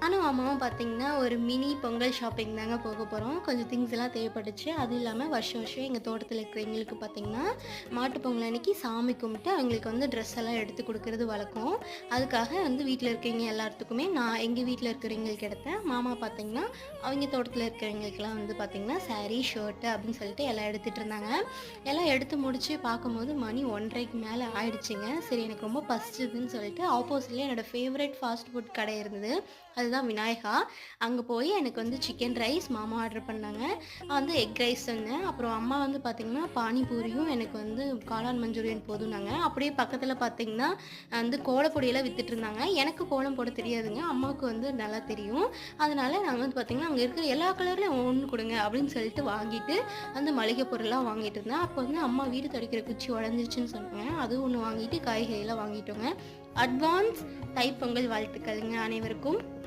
நானும் அம்மாவும் பார்த்தீங்கன்னா, ஒரு மினி பொங்கல் ஷாப்பிங் தாங்க போக போறோம். கொஞ்சம் திங்ஸ் எல்லாம் தேவைப்பட்டுச்சு. அதுவும் இல்லாம வருஷம் வருஷம் எங்க தோட்டத்தில இருக்கிறவைங்களுக்கு பார்த்தீங்கன்னா, மாட்டுப் பொங்கல் அன்னைக்கு சாமி கும்பிட்டு அவங்களுக்கு வந்து ட்ரெஸ் எல்லாம் எடுத்து குடுக்குறது வழக்கம். அதுக்காக வந்து வீட்ல இருக்கிறவைங்க எல்லாத்துக்குமே நான் எங்க வீட்ல இருக்கிறவைங்களுக்கு எடுத்தேன். மாமா பார்த்தீங்கன்னா, அவைங்க தோட்டத்தில இருக்கிறவைங்களுக்கெல்லாம் வந்து பார்த்தீங்கன்னா, சாரி, ஷர்ட் அப்படின்னு சொல்லிட்டு எல்லாம் எடுத்துட்டு இருந்தாங்க. எல்லாம் எடுத்து முடிச்சு பார்க்கும்போது மணி 1:30க்கு மேல ஆயிடுச்சுங்க. சரி எனக்கு ரொம்ப பசிச்சதுன்னு சொல்லிட்டு ஆப்போசிட்ல என்னோட ஃபேவரைட் ஃபாஸ்ட் ஃபுட் கடை இருந்தது. அதுதான் விநாயகா. அங்க போய் எனக்கு வந்து சிக்கன் ரைஸ் மாமா ஆர்டர் பண்ணாங்க. நான் வந்து எக் ரைஸ் சொன்னேன். அப்புறம் அம்மா வந்து பார்த்தீங்கன்னா, பானிபூரியும் எனக்கு வந்து காளான் மஞ்சூரியன் போதும்னாங்க. அப்படியே பக்கத்துல பார்த்தீங்கன்னா, வந்து கோலப்பொடியெல்லாம் வித்துட்டுருந்தாங்க. எனக்கு கோலம் போட தெரியாதுங்க. அம்மாவுக்கு வந்து நல்லா தெரியும். அதனால நாங்க வந்து பார்த்தீங்கன்னா, அங்க இருக்கிற எல்லா கலர்லயும் ஒண்ணு குடுங்க அப்படின்னு சொல்லிட்டு வாங்கிட்டு, அந்த மளிகை பொருள்லாம் வாங்கிட்டு இருந்தேன். அப்போ வந்து அம்மா வீடு துடைக்கிற குச்சி உடைஞ்சிருச்சுன்னு சொன்னாங்க. அது ஒண்ணு வாங்கிட்டு காய்கறிலாம் வாங்கிட்டோங்க. அட்வான்ஸ் தைப்பொங்கல் வாழ்த்துக்கள்ங்க அனைவருக்கும்.